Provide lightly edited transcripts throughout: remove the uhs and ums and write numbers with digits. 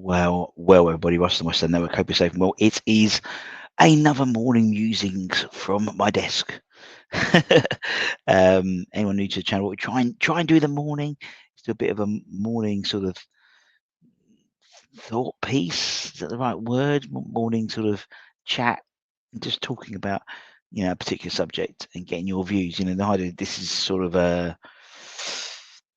Well, everybody, Russ and West End Network. Hope you're safe and well. It is another morning musings from my desk. Anyone new to the channel, we try and do the morning. It's a bit of a morning sort of thought piece. Is that the right word? Morning sort of chat, and just talking about a particular subject and getting your views. The idea this is sort of a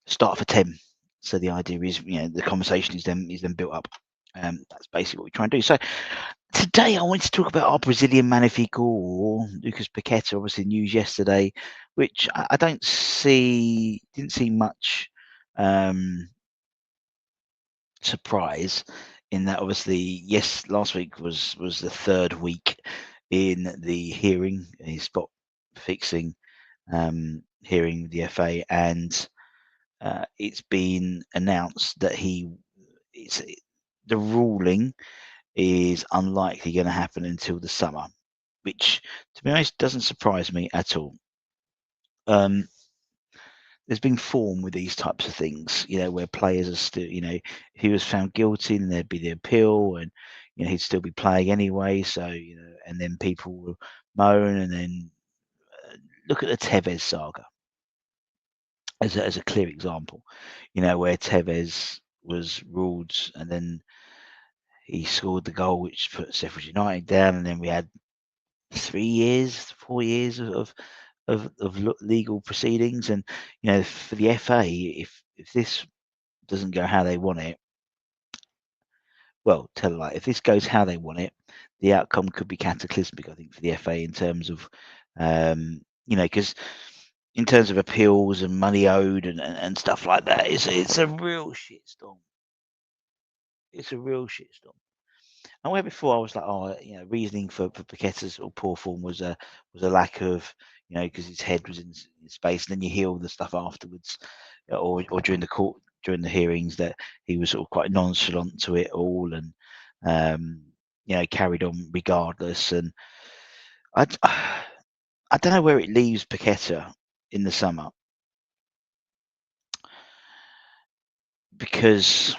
start for 10. So the idea is, the conversation is then built up. That's basically what we try and do. So today I wanted to talk about our Brazilian Magnifico, or Lucas Paqueta, obviously news yesterday, which I didn't see much surprise in that. Obviously, yes, last week was the third week in the hearing, his spot fixing hearing with the FA, and it's been announced that the ruling is unlikely going to happen until the summer, which, to be honest, doesn't surprise me at all. There's been form with these types of things, where players are still, if he was found guilty, then there'd be the appeal, and he'd still be playing anyway. So, and then people will moan, and then look at the Tevez saga as a clear example, where Tevez was ruled, and then he scored the goal which put Sheffield United down, and then we had 4 years of legal proceedings. And for the FA, if this doesn't go how they want it, well, tell a lie, if this goes how they want it, the outcome could be cataclysmic, I think, for the FA, in terms of because in terms of appeals and money owed and stuff like that, it's a real shitstorm. It's a real shitstorm. And where before I was like, reasoning for Paqueta's or poor form was a lack of, because his head was in space, and then you hear all the stuff afterwards, or during the hearings, that he was sort of quite nonchalant to it all, and carried on regardless. And I don't know where it leaves Paqueta in the summer, because,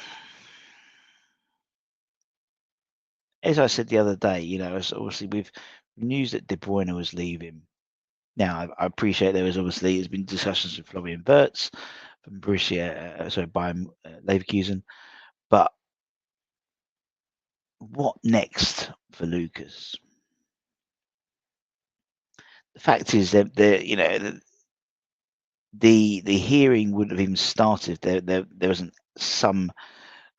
as I said the other day, obviously with news that De Bruyne was leaving. Now, I appreciate there's been discussions with Florian Wirtz from Borussia, Bayern Leverkusen, but what next for Lucas? The fact is that the hearing would have even started if there wasn't some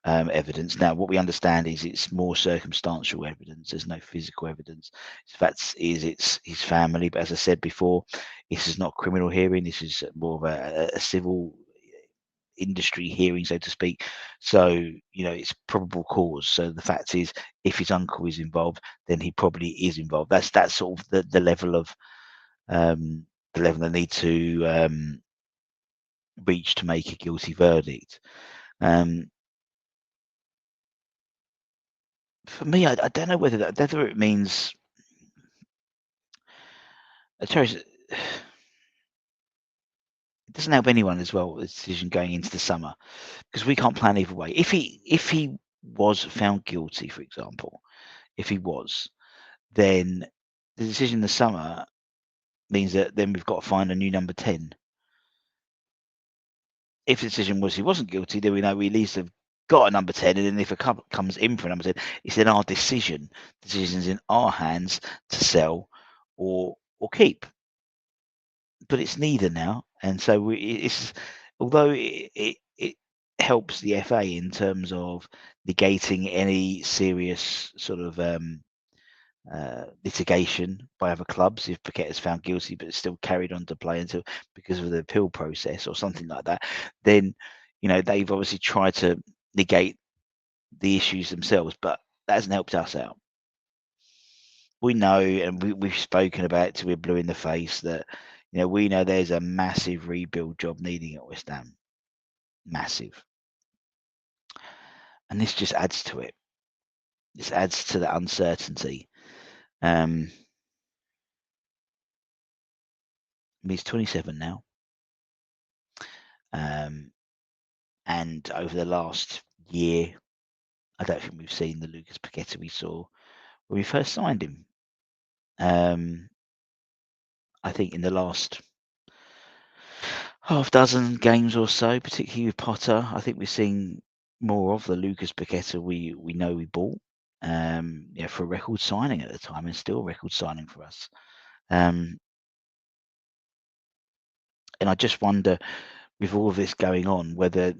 evidence. Now, what we understand is it's more circumstantial evidence. There's no physical evidence. The fact is, it's his family. But as I said before, this is not a criminal hearing. This is more of a civil industry hearing, so to speak. So, it's probable cause. So the fact is, if his uncle is involved, then he probably is involved. That's sort of the level of the level they need to reach to make a guilty verdict. For me, I don't know whether it means. It doesn't help anyone as well, the decision going into the summer, because we can't plan either way. If he was found guilty, for example, if he was, then the decision in the summer means that then we've got to find a new number 10. If the decision was he wasn't guilty, then we know we at least have got a number 10, and then if a couple comes in for a number 10, it's then our decision. The decision's in our hands to sell or keep. But it's neither now, and so it's, although it helps the FA in terms of negating any serious sort of litigation by other clubs if Paqueta is found guilty but it's still carried on to play until, because of the appeal process or something like that, then they've obviously tried to negate the issues themselves, but that hasn't helped us out. We know, and we've spoken about it till we're blue in the face, that we know there's a massive rebuild job needing at West Ham. Massive. And this just adds to it. This adds to the uncertainty. He's 27 now. And over the last year, I don't think we've seen the Lucas Paqueta we saw when we first signed him. I think in the last half dozen games or so, particularly with Potter, I think we're seeing more of the Lucas Paqueta we know we bought. For a record signing at the time, and still a record signing for us. And I just wonder, with all of this going on, whether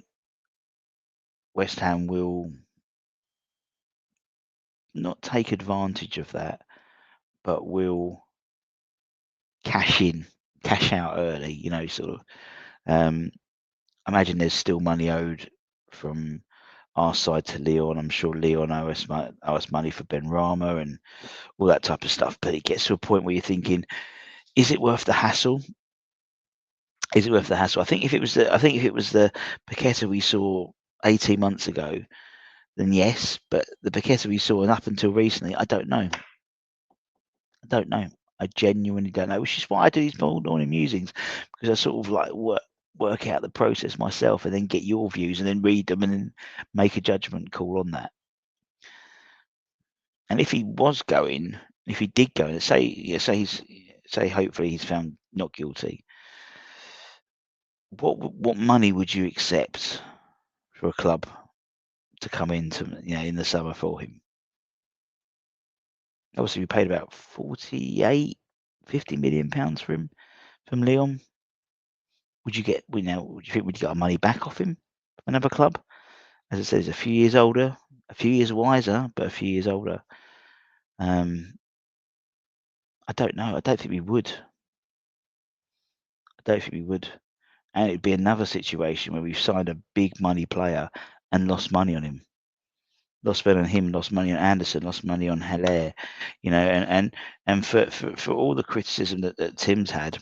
West Ham will not take advantage of that, but will cash out early. Sort of. Imagine there's still money owed from our side to Leon. I'm sure Leon owe us money for Ben Rama and all that type of stuff. But it gets to a point where you're thinking, is it worth the hassle? Is it worth the hassle? I think if it was the Paqueta we saw 18 months ago, then yes. But the Paqueta we saw and up until recently, I don't know. I genuinely don't know, which is why I do these morning musings, because I sort of like work out the process myself and then get your views and then read them and then make a judgment call on that. And if he did go, and say hopefully he's found not guilty, what money would you accept for a club to come into in the summer for him? Obviously, we paid about 50 million pounds for him from Lyon. Would you think we'd get our money back off him from another club? As I said, he's a few years older, a few years wiser, but a few years older. I don't know. I don't think we would. And it'd be another situation where we've signed a big money player and lost money on him. Lost money on him, lost money on Anderson, lost money on Haller, and for all the criticism that Tim's had,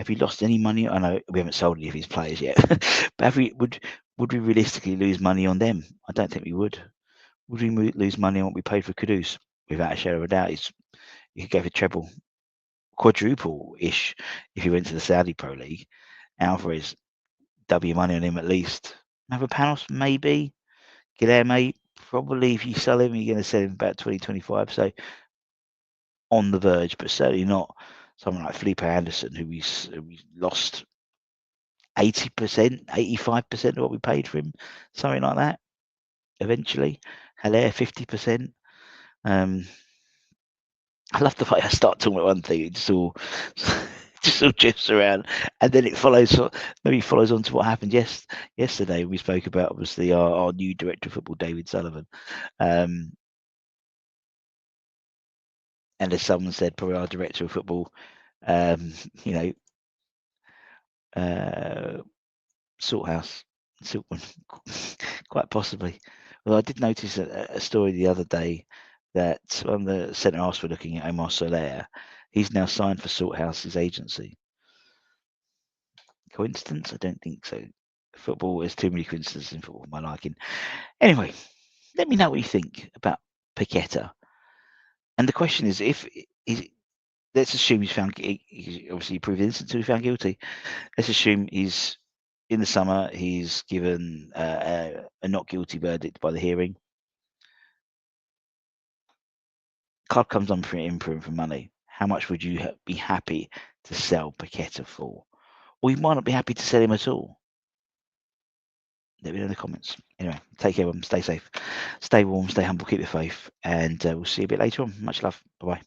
have we lost any money? I know we haven't sold any of his players yet, but would we realistically lose money on them? I don't think we would. Would we lose money on what we paid for Kudus? Without a shadow of a doubt, he could go for treble, quadruple-ish if he went to the Saudi Pro League. Alvarez, double your money on him at least. Mavropanos, maybe. Guilherme, probably if you sell him, you're going to sell him about 2025. So on the verge, but certainly not someone like Felipe Anderson, who we lost 80%, 85% of what we paid for him, something like that. Eventually, Haller 50%. I love the way I start talking about one thing, it just all drifts around, and then it follows on to what happened yesterday. We spoke about obviously our new director of football, David Sullivan, and as someone said, probably our director of football, Salthouse, quite possibly. Well, I did notice a story the other day that on the centre halves we're looking at, Omar Soler, he's now signed for Salthouse's agency. Coincidence? I don't think so. Football, there's too many coincidences in football, my liking. Anyway, let me know what you think about Paqueta. And the question is, let's assume he's found, obviously proved innocent until he's found guilty. Let's assume he's in the summer, he's given a not guilty verdict by the hearing. Club comes on for him for money. How much would you be happy to sell Paqueta for? Or you might not be happy to sell him at all. Let me know in the comments. Anyway, take care, stay safe, stay warm, stay humble, keep the faith, and we'll see you a bit later on. Much love. Bye-bye.